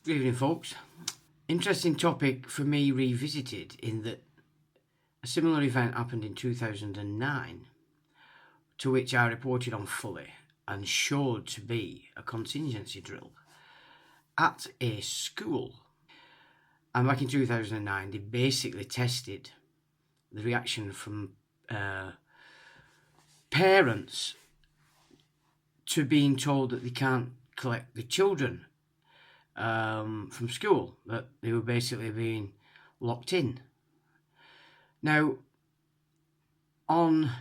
Good evening, folks. Interesting topic for me revisited in that a similar event happened in 2009, to which I reported on fully and showed to be a contingency drill at a school. And back in 2009, they basically tested the reaction from parents to being told that they can't collect the children from school, that they were basically being locked in. Now, on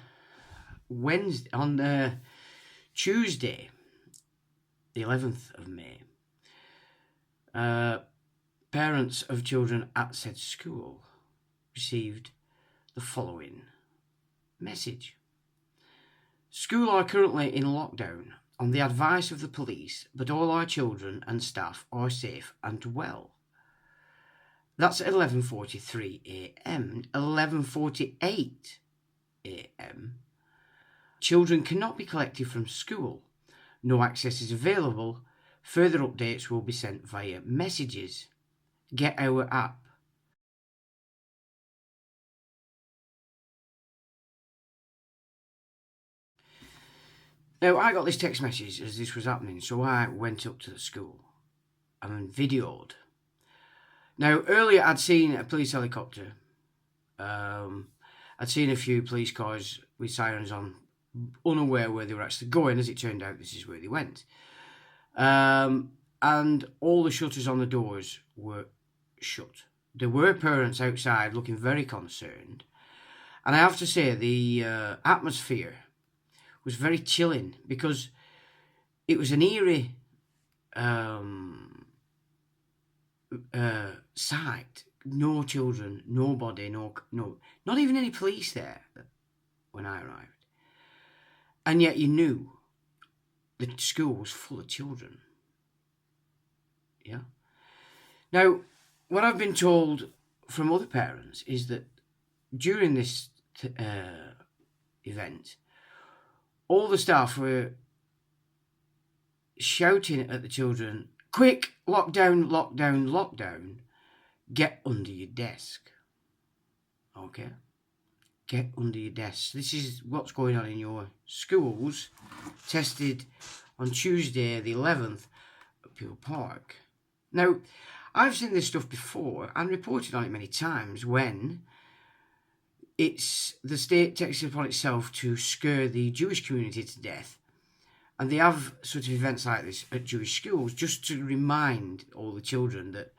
Tuesday, the 11th of May, parents of children at said school received the following message. School are currently in lockdown on the advice of the police, but all our children and staff are safe and well. That's at 11:43 a.m. 11:48 a.m. Children cannot be collected from school. No access is available. Further updates will be sent via messages. Get our app. Now, I got this text message as this was happening, so I went up to the school and videoed. Now, earlier I'd seen a police helicopter. I'd seen a few police cars with sirens on, unaware where they were actually going. As it turned out, this is where they went. And all the shutters on the doors were shut. There were parents outside looking very concerned. And I have to say, the atmosphere was very chilling because it was an eerie sight. No children, nobody, no, not even any police there when I arrived. And yet you knew the school was full of children. Yeah. Now, what I've been told from other parents is that during this event, all the staff were shouting at the children, "Quick, lockdown, lockdown, lockdown. Get under your desk." Okay? Get under your desk. This is what's going on in your schools, tested on Tuesday the 11th at Peel Park. Now, I've seen this stuff before and reported on it many times when it's the state takes it upon itself to scare the Jewish community to death. And they have sort of events like this at Jewish schools just to remind all the children that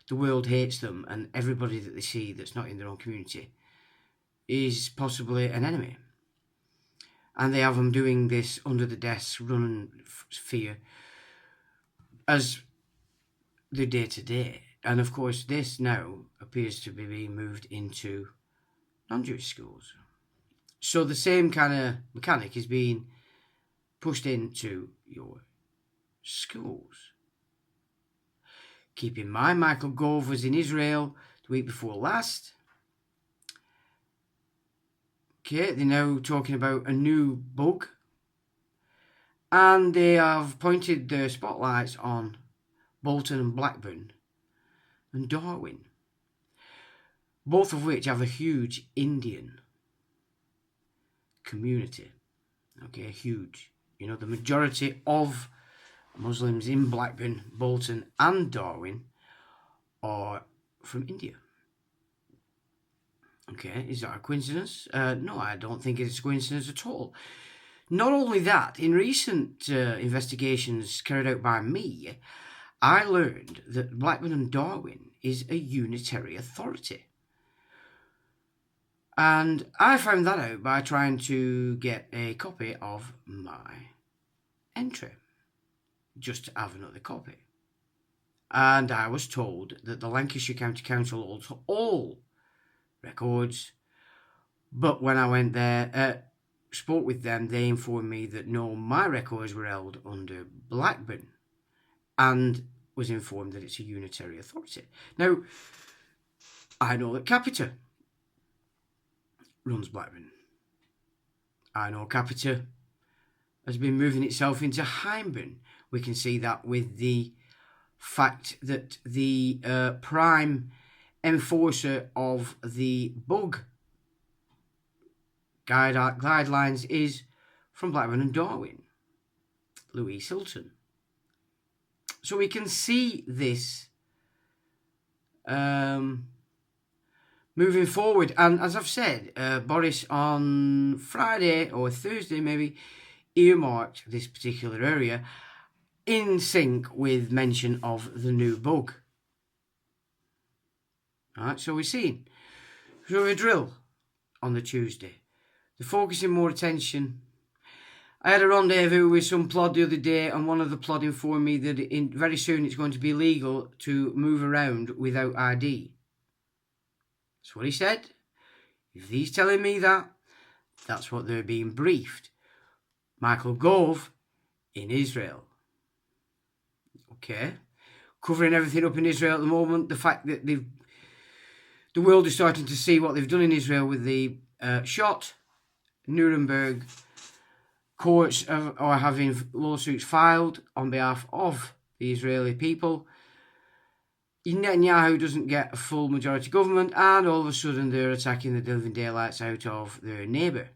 the world hates them and everybody that they see that's not in their own community is possibly an enemy. And they have them doing this under the desk, running fear as the day-to-day. And of course, this now appears to be being moved into non-Jewish schools. So the same kind of mechanic is being pushed into your schools. Keep in mind, Michael Gove was in Israel the week before last. Okay, they're now talking about a new bug. And they have pointed their spotlights on Bolton and Blackburn and Darwin, both of which have a huge Indian community. Okay, huge. You know, the majority of Muslims in Blackburn, Bolton and Darwin are from India. Okay, is that a coincidence? No, I don't think it's a coincidence at all. Not only that, in recent investigations carried out by me, I learned that Blackburn and Darwin is a unitary authority. And I found that out by trying to get a copy of my entry, just to have another copy. And I was told that the Lancashire County Council holds all records, but when I went there, spoke with them, they informed me that no, my records were held under Blackburn, and was informed that it's a unitary authority. Now, I know that Capita runs Blackburn. I know Capita has been moving itself into Hyndburn. We can see that with the fact that the prime enforcer of the bug guidelines is from Blackburn and Darwin, Louise Hilton. So we can see this moving forward. And as I've said, Boris on Friday or Thursday maybe earmarked this particular area in sync with mention of the new bug. Alright, so we're seeing a drill on the Tuesday. They're focusing more attention. I had a rendezvous with some plod the other day, and one of the plod informed me that very soon it's going to be legal to move around without ID. That's what he said. If he's telling me that, that's what they're being briefed. Michael Gove in Israel. Okay. Covering everything up in Israel at the moment. The fact that the world is starting to see what they've done in Israel with the shot. Nuremberg courts are having lawsuits filed on behalf of the Israeli people. Netanyahu doesn't get a full majority government, and all of a sudden they're attacking the living daylights out of their neighbour.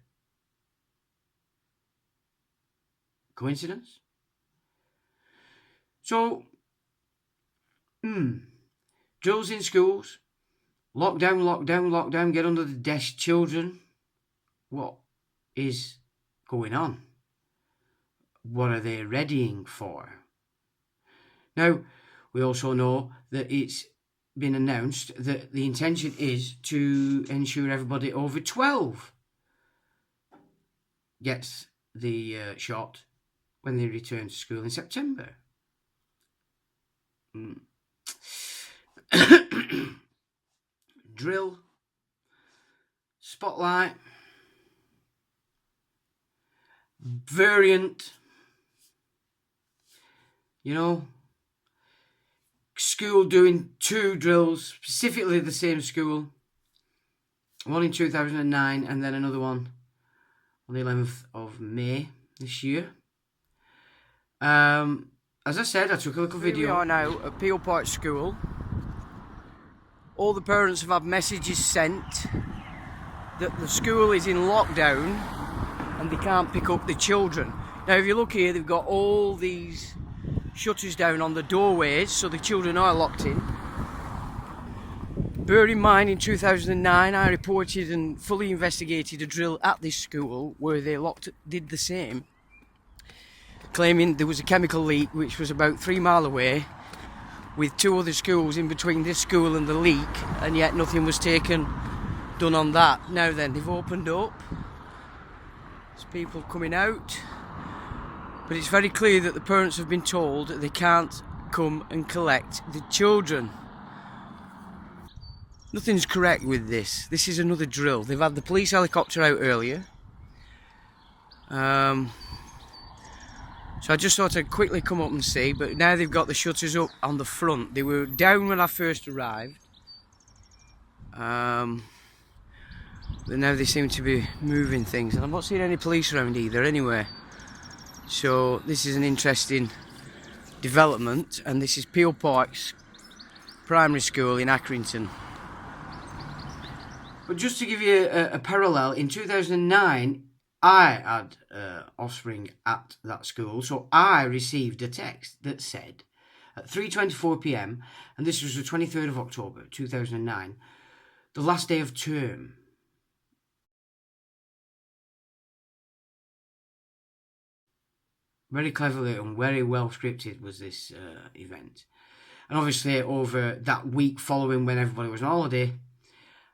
Coincidence? So, drills in schools, lockdown, lockdown, lockdown, get under the desk, children. What is going on? What are they readying for? Now, we also know that it's been announced that the intention is to ensure everybody over 12 gets the shot when they return to school in September. Drill, spotlight, variant, school doing 2 drills, specifically the same school, one in 2009 and then another one on the 11th of May this year. As I said, I took a little video. Here we are now at Peel Park School. All the parents have had messages sent that the school is in lockdown and they can't pick up the children. Now if you look here, they've got all these shutters down on the doorways, so the children are locked in. Bear in mind, in 2009 I reported and fully investigated a drill at this school where they did the same, claiming there was a chemical leak which was about 3 miles away, with 2 other schools in between this school and the leak, and yet nothing was done on that. Now then, they've opened up, there's people coming out, but it's very clear that the parents have been told that they can't come and collect the children. Nothing's correct with this. This is another drill. They've had the police helicopter out earlier. So I just thought I'd quickly come up and see, but now they've got the shutters up on the front. They were down when I first arrived. But now they seem to be moving things, and I'm not seeing any police around either anyway. So this is an interesting development, and this is Peel Park's primary school in Accrington. But just to give you a parallel, in 2009 I had offspring at that school, so I received a text that said at 3:24 p.m, and this was the 23rd of October 2009, the last day of term. Very cleverly and very well scripted was this event. And obviously over that week following, when everybody was on holiday,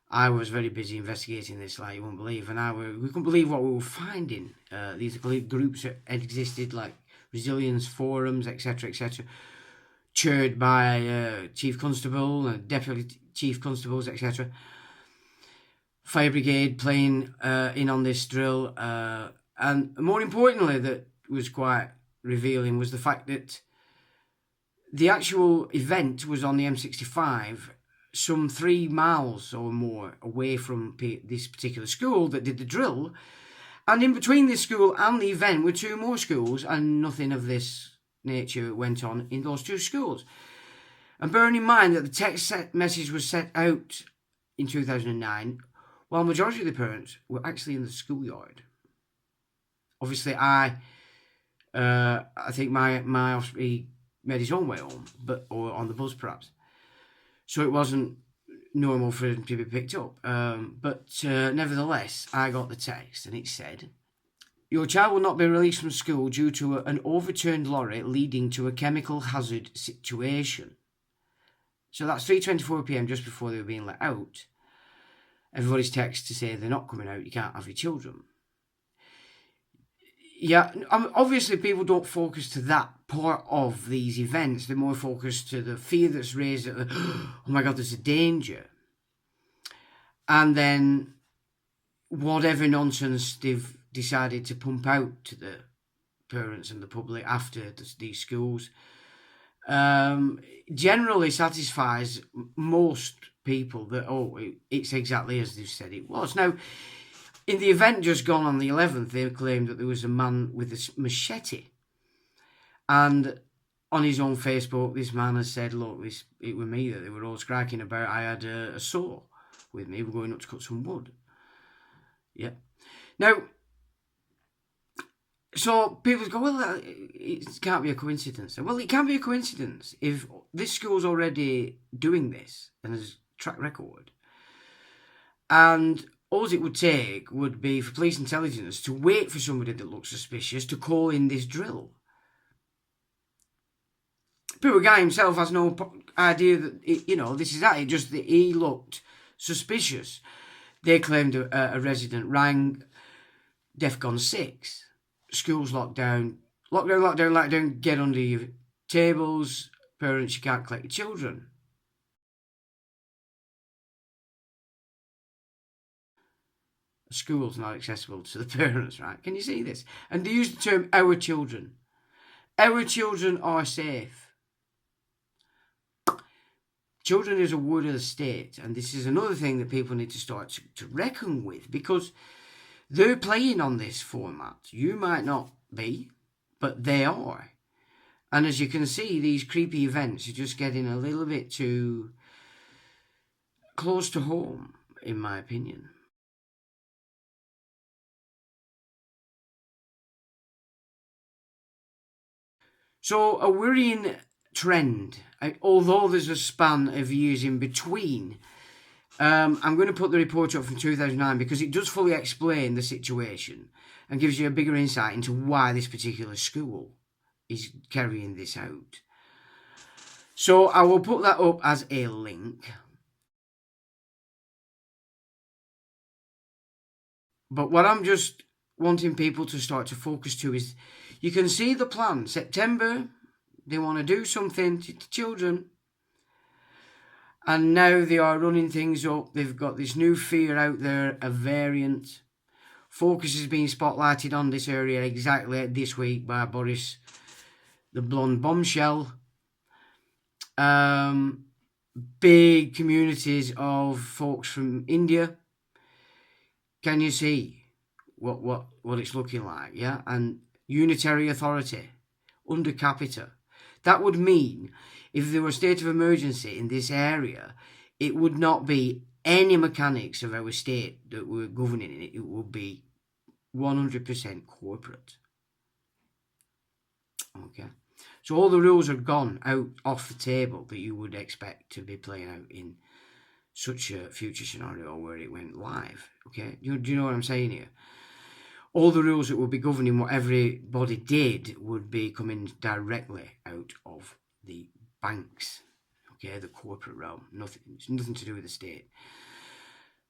I was very busy investigating this like you won't believe, and we couldn't believe what we were finding. These groups that existed, like resilience forums, etc., etc., chaired by Chief Constable and Deputy Chief Constables, etc. Fire Brigade playing in on this drill, and more importantly, that was quite revealing, was the fact that the actual event was on the M65, some 3 miles or more away from this particular school that did the drill, and in between this school and the event were 2 more schools, and nothing of this nature went on in those 2 schools. And bearing in mind that the text message was sent out in 2009, while the majority of the parents were actually in the schoolyard. Obviously, I think my offspring made his own way home, or on the bus perhaps. So it wasn't normal for him to be picked up. But nevertheless, I got the text and it said, "Your child will not be released from school due to an overturned lorry leading to a chemical hazard situation." So that's 3:24 p.m. just before they were being let out. Everybody's text to say they're not coming out, you can't have your children. Yeah, obviously people don't focus to that part of these events. They're more focused to the fear that's raised that, oh my God, there's a danger. And then whatever nonsense they've decided to pump out to the parents and the public after these schools generally satisfies most people that, it's exactly as they've said it was. Now, in the event just gone on the 11th, they claimed that there was a man with a machete. And on his own Facebook, this man has said, look, it was me that they were all scracking about. I had a saw with me. We're going up to cut some wood. Yeah. Now, so people go, well, it can't be a coincidence. Well, it can be a coincidence if this school's already doing this and has track record. And all it would take would be for police intelligence to wait for somebody that looks suspicious to call in this drill. Poor guy himself has no idea that, this is that. It just that he looked suspicious. They claimed a resident rang DEFCON 6. Schools locked down. Lockdown, get under your tables. Parents, you can't collect your children. A school's not accessible to the parents, right? Can you see this? And they use the term our children. Our children are safe. Children is a word of the state, and this is another thing that people need to start to reckon with, because they're playing on this format. You might not be, but they are. And as you can see, these creepy events are just getting a little bit too close to home, in my opinion. So a worrying trend, although there's a span of years in between. I'm going to put the report up from 2009 because it does fully explain the situation and gives you a bigger insight into why this particular school is carrying this out. So I will put that up as a link. But what I'm just wanting people to start to focus to is, you can see the plan. September, they want to do something to children. And now they are running things up. They've got this new fear out there, a variant. Focus is being spotlighted on this area exactly this week by Boris, the blonde bombshell. Big communities of folks from India. Can you see what it's looking like? Yeah, and unitary authority under capita. That would mean if there were a state of emergency in this area, it would not be any mechanics of our state that were governing it. It would be 100% corporate. Okay. So all the rules are gone out off the table that you would expect to be playing out in such a future scenario where it went live. Okay. Do you know what I'm saying here? All the rules that would be governing what everybody did would be coming directly out of the banks, okay, the corporate realm. It's nothing to do with the state.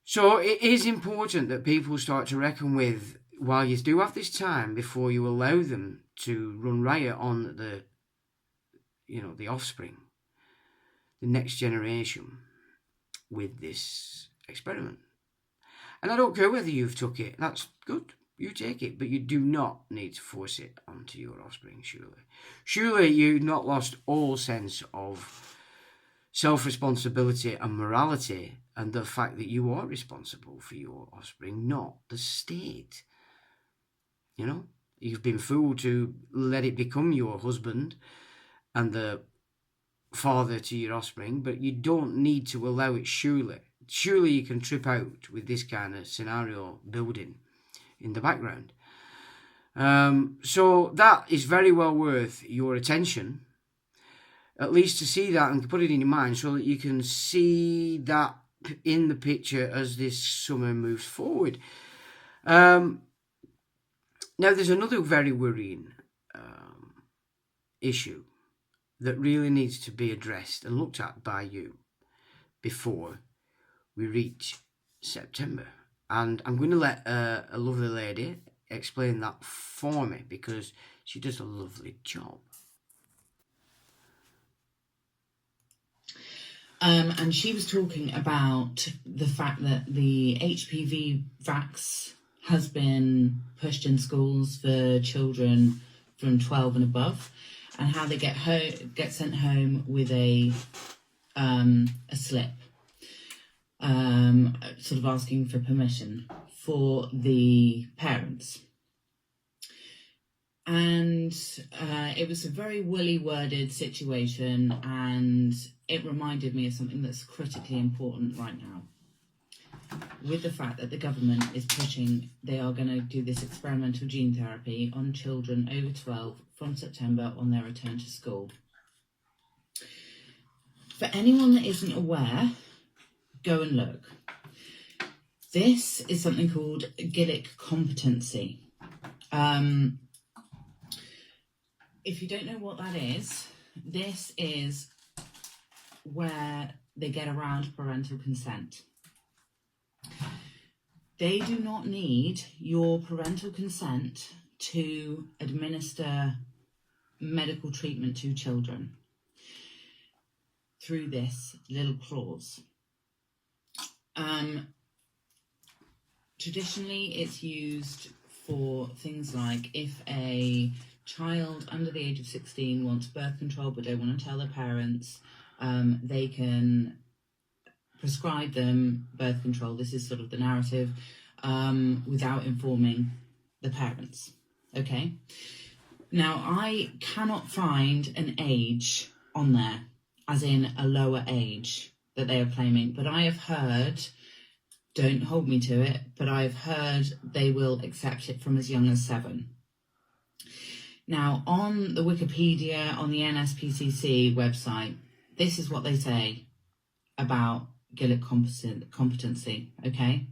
So it is important that people start to reckon with, while you do have this time before you allow them to run riot on the offspring, the next generation, with this experiment. And I don't care whether you've took it, that's good. You take it, but you do not need to force it onto your offspring, surely. Surely you've not lost all sense of self-responsibility and morality and the fact that you are responsible for your offspring, not the state. You've been fooled to let it become your husband and the father to your offspring, but you don't need to allow it. Surely you can trip out with this kind of scenario building in the background. So that is very well worth your attention, at least to see that and put it in your mind so that you can see that in the picture as this summer moves forward. Now, there's another very worrying issue that really needs to be addressed and looked at by you before we reach September. And I'm going to let a lovely lady explain that for me, because she does a lovely job. And she was talking about the fact that the HPV vax has been pushed in schools for children from 12 and above, and how they get sent home with a slip, sort of asking for permission for the parents. And it was a very woolly worded situation, and it reminded me of something that's critically important right now, with the fact that the government is pushing, they are going to do this experimental gene therapy on children over 12 from September on their return to school. For anyone that isn't aware, go and look. This is something called Gillick competency. If you don't know what that is, this is where they get around parental consent. They do not need your parental consent to administer medical treatment to children through this little clause. Traditionally, it's used for things like if a child under the age of 16 wants birth control but don't want to tell their parents, they can prescribe them birth control. This is sort of the narrative, without informing the parents. Okay. Now, I cannot find an age on there, as in a lower age that they are claiming, but I have heard, don't hold me to it, but I've heard they will accept it from as young as 7. Now, on the Wikipedia, on the NSPCC website, this is what they say about Gillick competency, okay?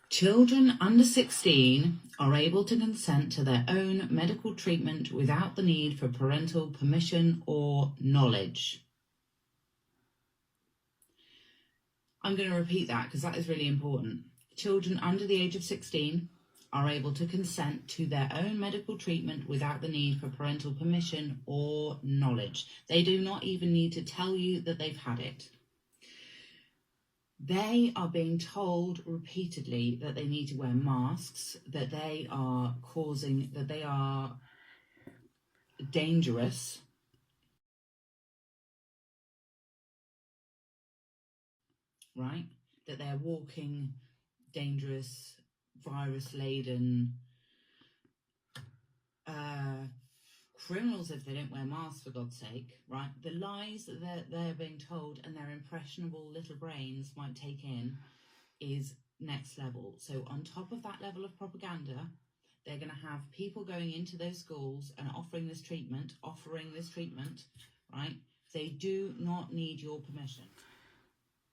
Children under 16 are able to consent to their own medical treatment without the need for parental permission or knowledge. I'm going to repeat that because that is really important. Children under the age of 16 are able to consent to their own medical treatment without the need for parental permission or knowledge. They do not even need to tell you that they've had it. They are being told repeatedly that they need to wear masks, that they are dangerous. Right? That they're walking dangerous, virus-laden criminals if they don't wear masks, for God's sake, right? The lies that they're being told and their impressionable little brains might take in is next level. So on top of that level of propaganda, they're going to have people going into those schools and offering this treatment, right? They do not need your permission.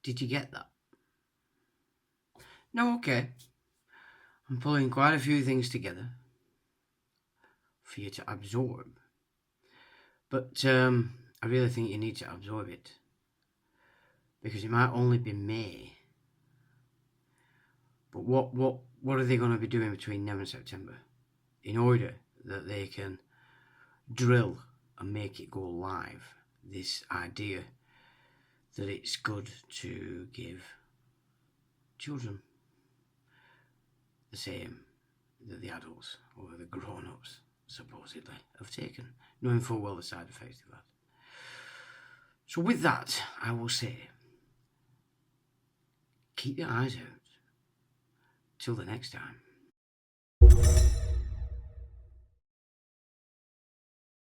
Did you get that? No, okay. I'm pulling quite a few things together for you to absorb. But I really think you need to absorb it, because it might only be May. But what are they going to be doing between now and September in order that they can drill and make it go live, this idea that it's good to give children the same that the adults or the grown-ups supposedly have taken, knowing full well the side effects of that. So with that, I will say, keep your eyes out till the next time.